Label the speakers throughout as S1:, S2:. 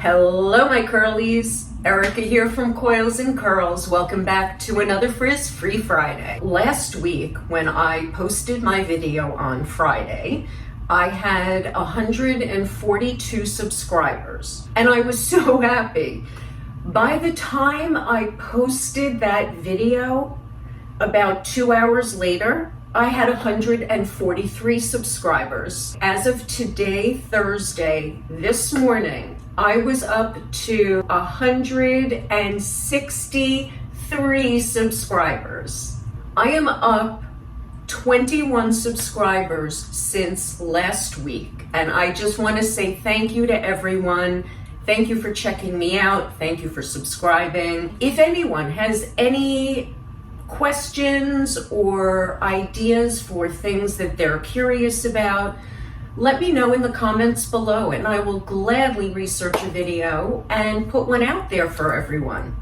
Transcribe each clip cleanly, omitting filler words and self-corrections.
S1: Hello my curlies, Erica here from Coils and Curls. Welcome back to another Frizz Free Friday. Last week when I posted my video on Friday, I had 142 subscribers and I was so happy. By the time I posted that video, about 2 hours later, I had 143 subscribers. As of today, Thursday, this morning, I was up to 163 subscribers. I am up 21 subscribers since last week, and I just want to say thank you to everyone. Thank you for checking me out. Thank you for subscribing. If anyone has any questions or ideas for things that they're curious about, let me know in the comments below and I will gladly research a video and put one out there for everyone.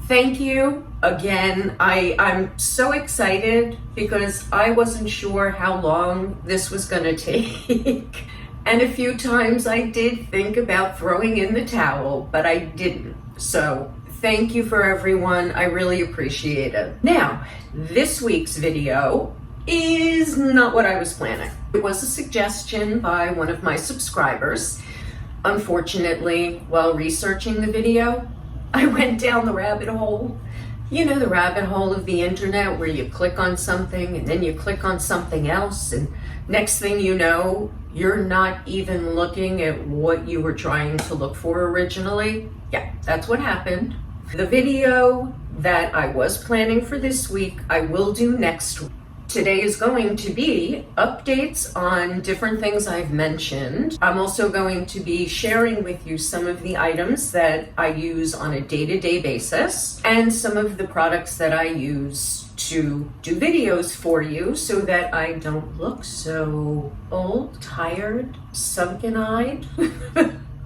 S1: Thank you again. I'm so excited because I wasn't sure how long this was gonna take. And a few times I did think about throwing in the towel, but I didn't. So thank you for everyone. I really appreciate it. Now, this week's video is not what I was planning. It was a suggestion by one of my subscribers. Unfortunately, while researching the video, I went down the rabbit hole. You know, the rabbit hole of the internet where you click on something and then you click on something else, and next thing you know, you're not even looking at what you were trying to look for originally. Yeah, that's what happened. The video that I was planning for this week, I will do next week. Today is going to be updates on different things I've mentioned. I'm also going to be sharing with you some of the items that I use on a day-to-day basis and some of the products that I use to do videos for you so that I don't look so old, tired, sunken-eyed.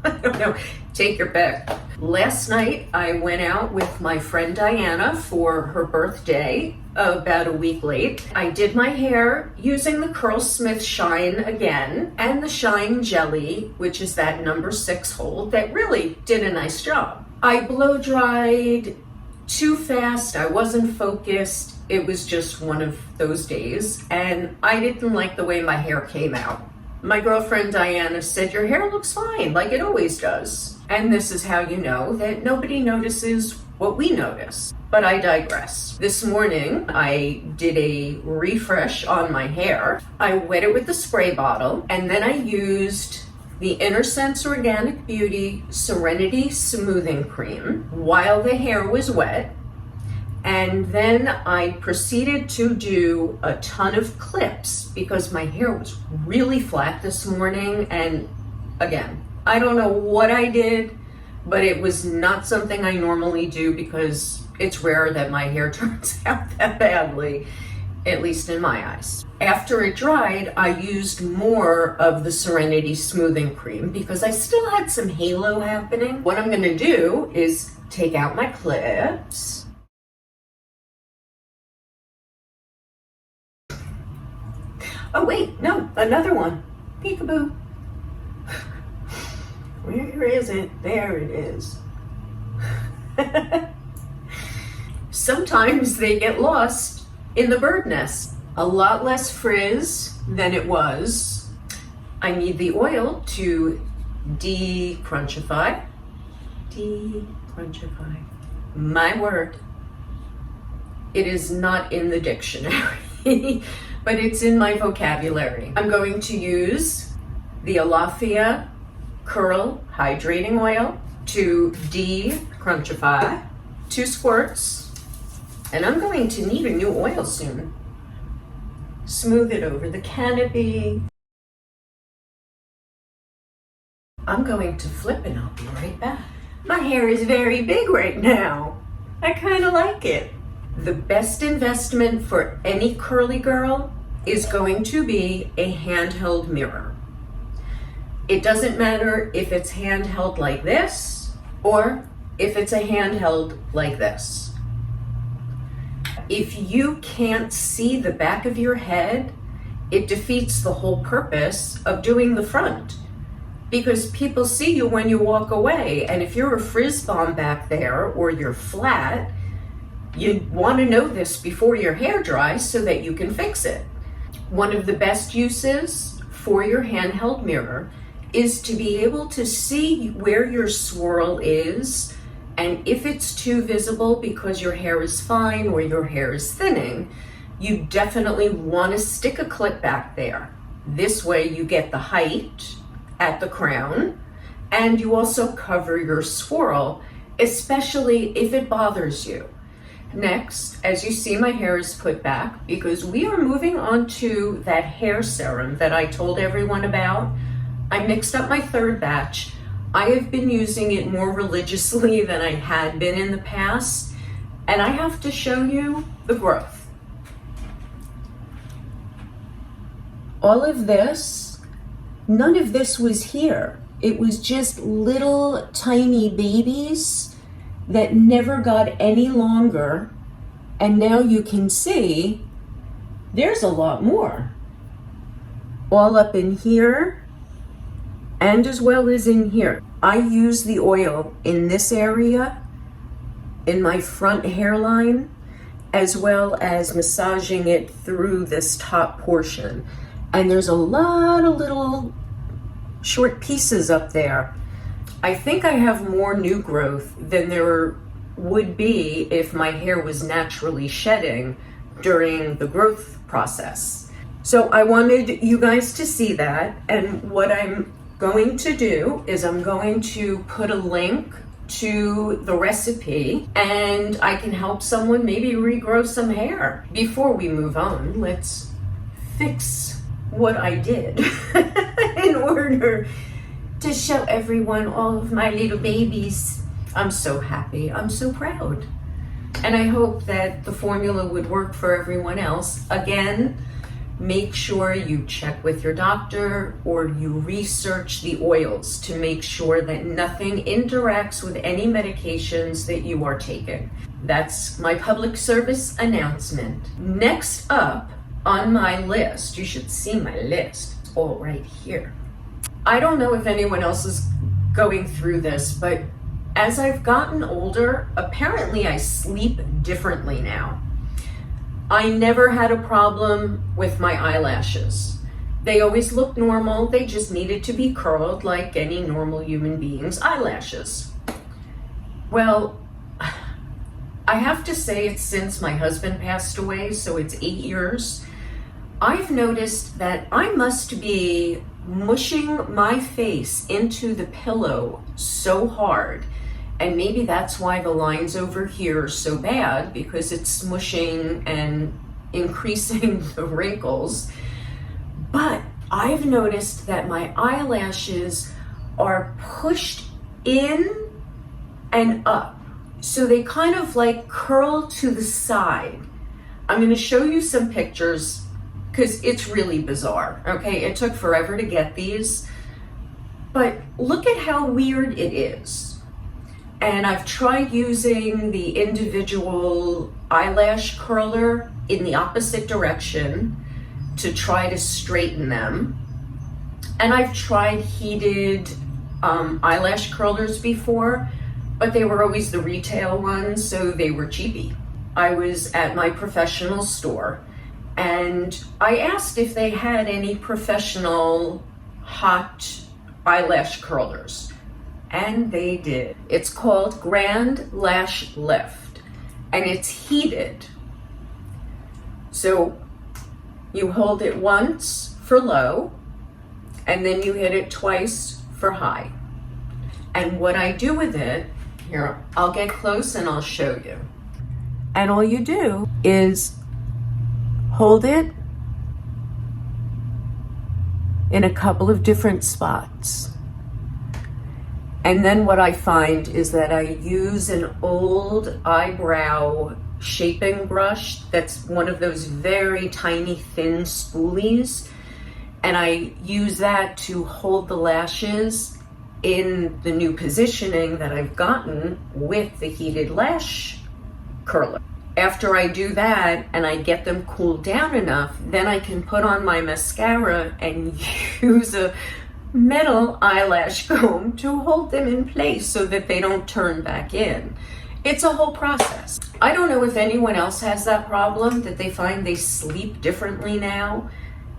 S1: I don't know, take your pick. Last night I went out with my friend Diana for her birthday, about a week late. I did my hair using the Curlsmith Shine again and the Shine Jelly, which is that number 6 hold that really did a nice job. I blow dried too fast, I wasn't focused. It was just one of those days and I didn't like the way my hair came out. My girlfriend Diana said, "Your hair looks fine, like it always does." And this is how you know that nobody notices what we notice. But I digress. This morning, I did a refresh on my hair. I wet it with the spray bottle, and then I used the Innersense Organic Beauty Serenity Smoothing Cream while the hair was wet. And then I proceeded to do a ton of clips because my hair was really flat this morning. And again, I don't know what I did, but it was not something I normally do because it's rare that my hair turns out that badly, at least in my eyes. After it dried, I used more of the Serenity Smoothing Cream because I still had some halo happening. What I'm gonna do is take out my clips. Oh wait, no, another one. Peekaboo. Where is it? There it is. Sometimes they get lost in the bird nest. A lot less frizz than it was. I need the oil to de-crunchify. De-crunchify. My word. It is not in the dictionary. But it's in my vocabulary. I'm going to use the Alafia Curl Hydrating Oil to de-crunchify, 2 squirts, and I'm going to need a new oil soon. Smooth it over the canopy. I'm going to flip and I'll be right back. My hair is very big right now. I kind of like it. The best investment for any curly girl is going to be a handheld mirror. It doesn't matter if it's handheld like this or if it's a handheld like this. If you can't see the back of your head it defeats the whole purpose of doing the front. Because people see you when you walk away, and if you're a frizz bomb back there or you're flat, you want to know this before your hair dries so that you can fix it. One of the best uses for your handheld mirror is to be able to see where your swirl is, and if it's too visible because your hair is fine or your hair is thinning, you definitely want to stick a clip back there. This way you get the height at the crown, and you also cover your swirl, especially if it bothers you. Next, as you see, my hair is put back because we are moving on to that hair serum that I told everyone about. I mixed up my third batch. I have been using it more religiously than I had been in the past, and I have to show you the growth. All of this, none of this was here. It was just little tiny babies that never got any longer. And now you can see there's a lot more. All up in here and as well as in here. I use the oil in this area, in my front hairline, as well as massaging it through this top portion. And there's a lot of little short pieces up there. I think I have more new growth than there would be if my hair was naturally shedding during the growth process. So I wanted you guys to see that, and what I'm going to do is I'm going to put a link to the recipe, and I can help someone maybe regrow some hair. Before we move on, let's fix what I did in order to show everyone all of my little babies. I'm so happy, I'm so proud. And I hope that the formula would work for everyone else. Again, make sure you check with your doctor or you research the oils to make sure that nothing interacts with any medications that you are taking. That's my public service announcement. Next up on my list, you should see my list, it's all right here. I don't know if anyone else is going through this, but as I've gotten older, apparently I sleep differently now. I never had a problem with my eyelashes. They always looked normal, they just needed to be curled like any normal human being's eyelashes. Well, I have to say it's since my husband passed away, so it's 8 years. I've noticed that I must be mushing my face into the pillow so hard, and maybe that's why the lines over here are so bad, because it's smushing and increasing the wrinkles. But I've noticed that my eyelashes are pushed in and up, so they kind of like curl to the side. I'm going to show you some pictures because it's really bizarre, okay? It took forever to get these, but look at how weird it is. And I've tried using the individual eyelash curler in the opposite direction to try to straighten them. And I've tried heated eyelash curlers before, but they were always the retail ones, so they were cheapy. I was at my professional store, and I asked if they had any professional hot eyelash curlers, and they did. It's called Grande Lash-Lift, and it's heated. So you hold it once for low, and then you hit it twice for high. And what I do with it, here, I'll get close and I'll show you. And all you do is hold it in a couple of different spots. And then what I find is that I use an old eyebrow shaping brush that's one of those very tiny thin spoolies, and I use that to hold the lashes in the new positioning that I've gotten with the heated lash curler. after I do that and I get them cooled down enough, then I can put on my mascara and use a metal eyelash comb to hold them in place so that they don't turn back in. It's a whole process. I don't know if anyone else has that problem, that they find they sleep differently now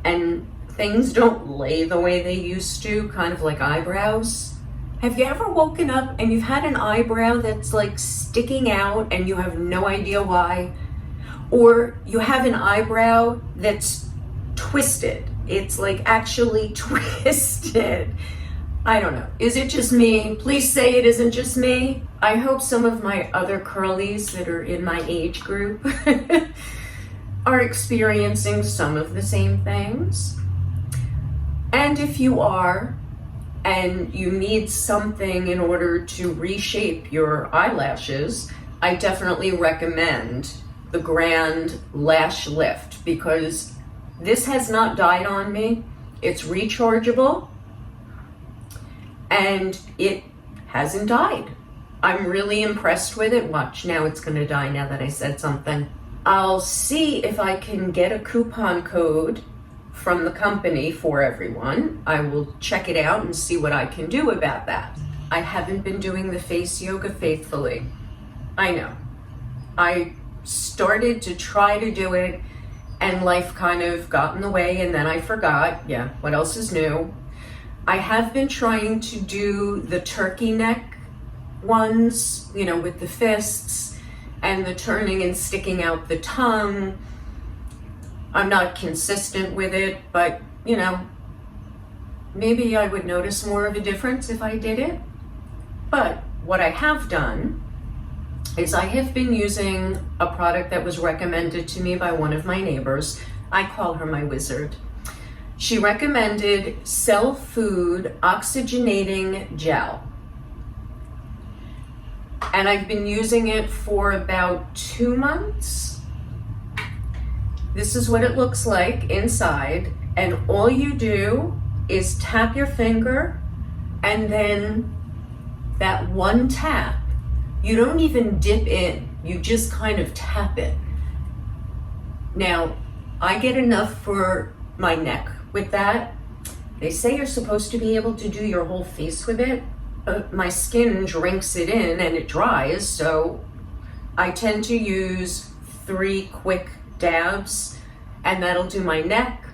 S1: and things don't lay the way they used to, kind of like eyebrows. Have you ever woken up and you've had an eyebrow that's like sticking out and you have no idea why? Or you have an eyebrow that's twisted. It's like actually twisted. I don't know. Is it just me? Please say it isn't just me. I hope some of my other curlies that are in my age group are experiencing some of the same things. And if you are, and you need something in order to reshape your eyelashes, I definitely recommend the Grande Lash-Lift, because this has not died on me. It's rechargeable and it hasn't died. I'm really impressed with it. Watch, now it's gonna die now that I said something. I'll see if I can get a coupon code from the company for everyone. I will check it out and see what I can do about that. I haven't been doing the face yoga faithfully. I know. I started to try to do it and life kind of got in the way and then I forgot. Yeah, what else is new? I have been trying to do the turkey neck ones, you know, with the fists and the turning and sticking out the tongue. I'm not consistent with it, but you know, maybe I would notice more of a difference if I did it. But what I have done is I have been using a product that was recommended to me by one of my neighbors. I call her my wizard. She recommended Cell Food Oxygenating Gel. And I've been using it for about 2 months. This is what it looks like inside, and all you do is tap your finger, and then that one tap, you don't even dip in, you just kind of tap it. Now, I get enough for my neck with that. They say you're supposed to be able to do your whole face with it. My skin drinks it in and it dries, so I tend to use 3 quick dabs, and that'll do my neck,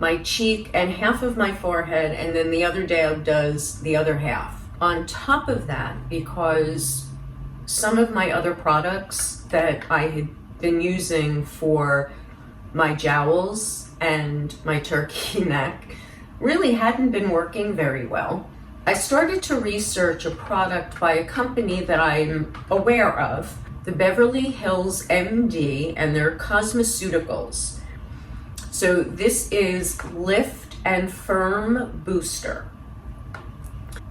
S1: my cheek, and half of my forehead, and then the other dab does the other half. On top of that, because some of my other products that I had been using for my jowls and my turkey neck really hadn't been working very well, I started to research a product by a company that I'm aware of, the Beverly Hills MD, and their cosmeceuticals. So this is Lift and Firm Booster.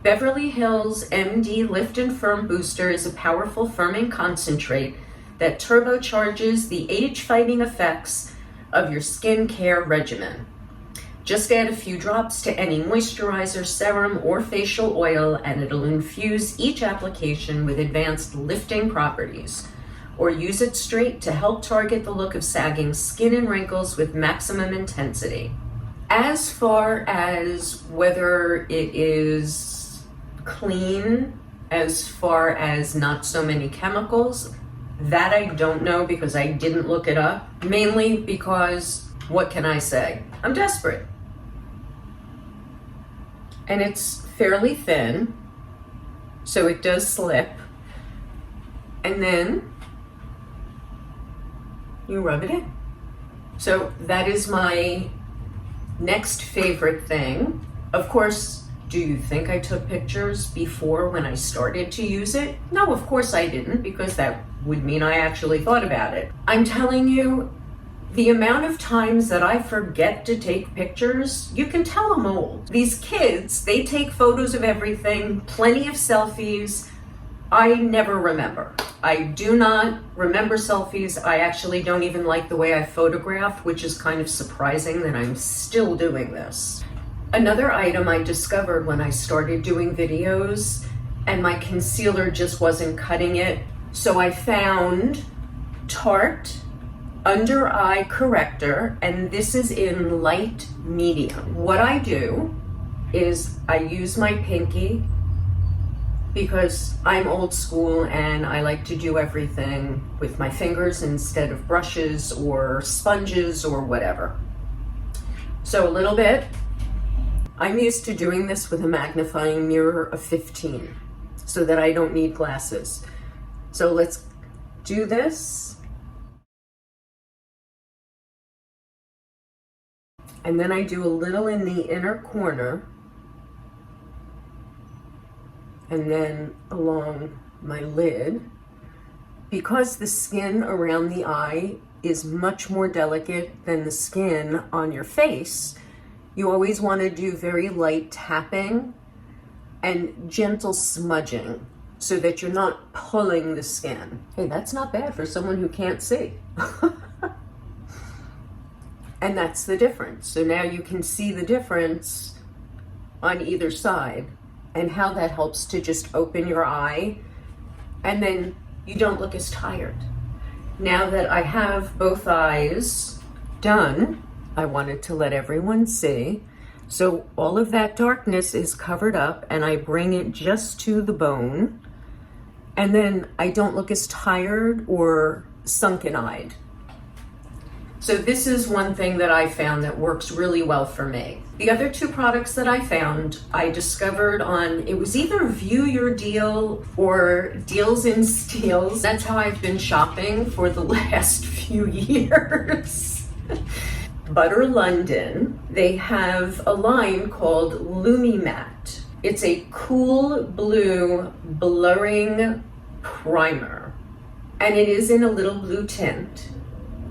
S1: Beverly Hills MD Lift and Firm Booster is a powerful firming concentrate that turbocharges the age-fighting effects of your skincare regimen. Just add a few drops to any moisturizer, serum, or facial oil, and it'll infuse each application with advanced lifting properties. Or use it straight to help target the look of sagging skin and wrinkles with maximum intensity. As far as whether it is clean, as far as not so many chemicals, that I don't know because I didn't look it up. Mainly because, what can I say? I'm desperate. And it's fairly thin, so it does slip. And then you rub it in. So that is my next favorite thing. Of course, do you think I took pictures before when I started to use it? No, of course I didn't, because that would mean I actually thought about it. I'm telling you, the amount of times that I forget to take pictures, you can tell I'm old. These kids, they take photos of everything, plenty of selfies. I never remember. I do not remember selfies. I actually don't even like the way I photograph, which is kind of surprising that I'm still doing this. Another item I discovered when I started doing videos and my concealer just wasn't cutting it. So I found Tarte Under Eye Corrector, and this is in light medium. What I do is I use my pinky because I'm old school and I like to do everything with my fingers instead of brushes or sponges or whatever. So a little bit. I'm used to doing this with a magnifying mirror of 15 so that I don't need glasses. So let's do this. And then I do a little in the inner corner and then along my lid. Because the skin around the eye is much more delicate than the skin on your face, you always want to do very light tapping and gentle smudging so that you're not pulling the skin. Hey, that's not bad for someone who can't see. And that's the difference. So now you can see the difference on either side and how that helps to just open your eye, and then you don't look as tired. Now that I have both eyes done, I wanted to let everyone see. So all of that darkness is covered up and I bring it just to the bone, and then I don't look as tired or sunken-eyed. So this is one thing that I found that works really well for me. The other two products that I found, I discovered on, it was either View Your Deal or Deals in Steals. That's how I've been shopping for the last few years. Butter London, they have a line called Lumi Matte. It's a cool blue blurring primer, and it is in a little blue tint.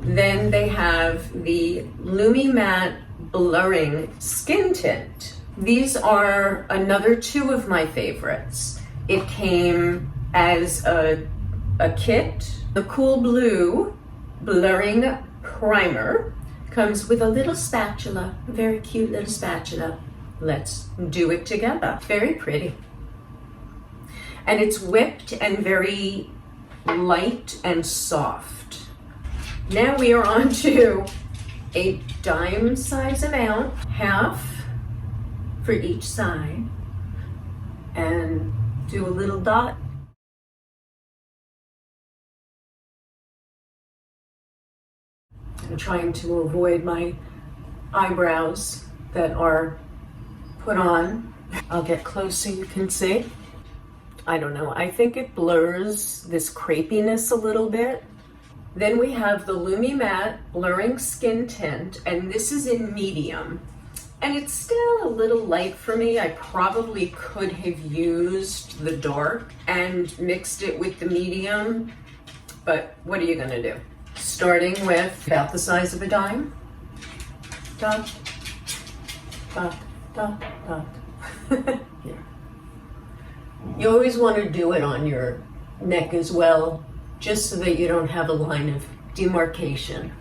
S1: Then they have the Lumi Matte Blurring Skin Tint. These are another two of my favorites. It came as a kit. The Cool Blue Blurring Primer comes with a little spatula, a very cute little spatula. Let's do it together. Very pretty. And it's whipped and very light and soft. Now we are on to a dime size amount, half for each side, and do a little dot. I'm trying to avoid my eyebrows that are put on. I'll get close so you can see. I don't know, I think it blurs this crepiness a little bit. Then we have the Lumi Matte Blurring Skin Tint, and this is in medium. And it's still a little light for me. I probably could have used the dark and mixed it with the medium, but what are you gonna do? Starting with about the size of a dime. Dot, dot, dot, dot. Here. You always want to do it on your neck as well, just so that you don't have a line of demarcation.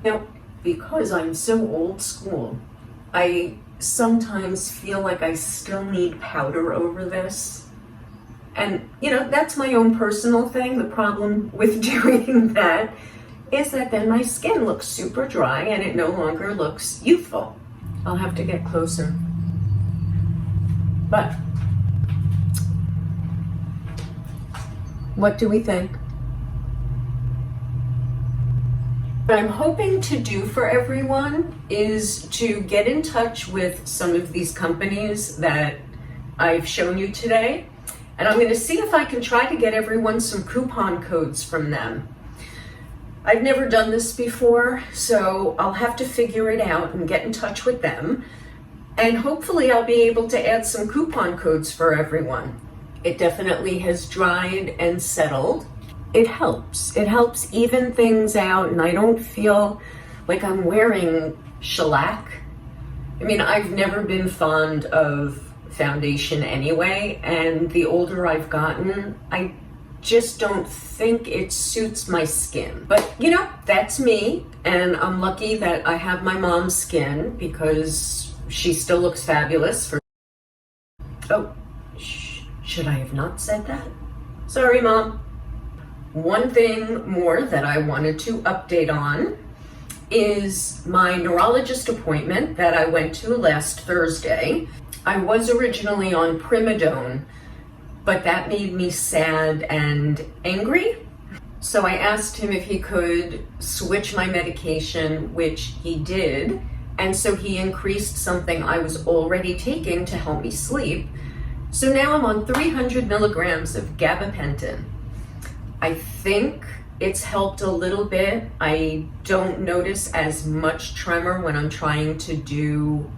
S1: Now, because I'm so old school, I sometimes feel like I still need powder over this. And, you know, that's my own personal thing. The problem with doing that is that then my skin looks super dry and it no longer looks youthful. I'll have to get closer. But what do we think? What I'm hoping to do for everyone is to get in touch with some of these companies that I've shown you today, and I'm going to see if I can try to get everyone some coupon codes from them. I've never done this before, so I'll have to figure it out and get in touch with them. And hopefully I'll be able to add some coupon codes for everyone. It definitely has dried and settled. It helps. It helps even things out, and I don't feel like I'm wearing shellac. I mean, I've never been fond of foundation anyway, and the older I've gotten, I just don't think it suits my skin. But you know, that's me, and I'm lucky that I have my mom's skin because she still looks fabulous. Oh, should I have not said that? Sorry, Mom. One thing more that I wanted to update on is my neurologist appointment that I went to last Thursday. I was originally on Primidone, but that made me sad and angry. So I asked him if he could switch my medication, which he did. And so he increased something I was already taking to help me sleep. So now I'm on 300 milligrams of gabapentin. I think it's helped a little bit. I don't notice as much tremor when I'm trying to do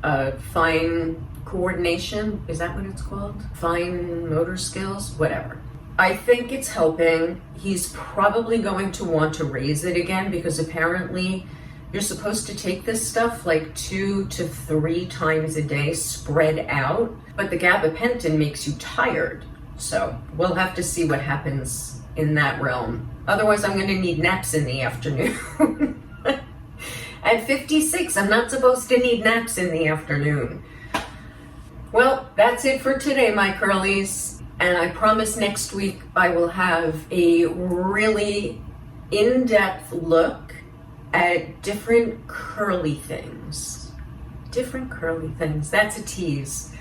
S1: fine coordination. Is that what it's called? Fine motor skills? Whatever. I think it's helping. He's probably going to want to raise it again because apparently you're supposed to take this stuff like 2 to 3 times a day spread out, but the gabapentin makes you tired. So we'll have to see what happens in that realm. Otherwise, I'm going to need naps in the afternoon. At 56, I'm not supposed to need naps in the afternoon. Well, that's it for today, my curlies. And I promise next week I will have a really in-depth look at different curly things. Different curly things. That's a tease.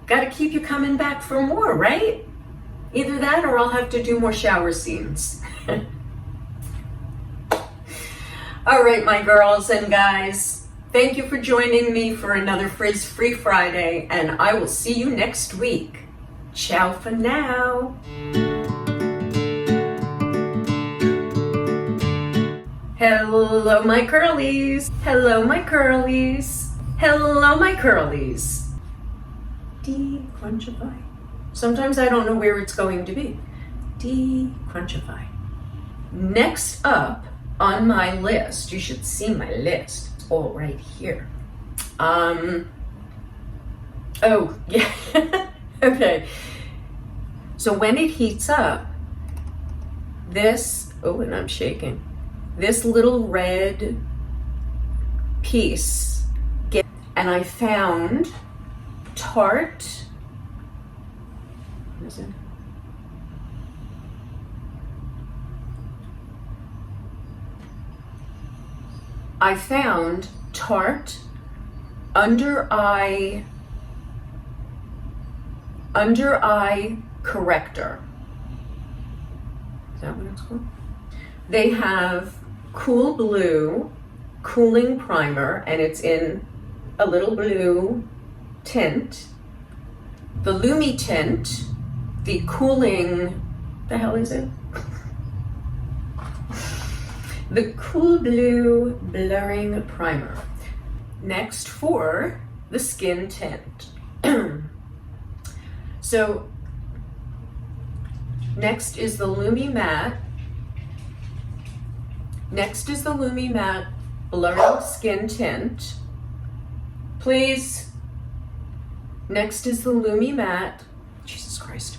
S1: Gotta keep you coming back for more, right? Either that or I'll have to do more shower scenes. All right, my girls and guys, thank you for joining me for another Frizz-Free Friday, and I will see you next week. Ciao for now. Hello, my curlies. Hello, my curlies. Hello, my curlies. Decrunchify. Sometimes I don't know where it's going to be. Decrunchify. Next up on my list, you should see my list. It's all right here. Oh, yeah. Okay. So when it heats up, this, oh, and I'm shaking, this little red piece, and I found Tarte, what is it? I found Tarte under eye corrector. Is that what it's called? They have Cool Blue cooling primer, and it's in a little blue tint. The Lumi tint, the cooling, the hell is it? The Cool Blue blurring primer. Next for the skin tint. So next is the Lumi Matte. Next is the Lumi Matte blurring skin tint. Please. Next is the Lumi Matte. Jesus Christ.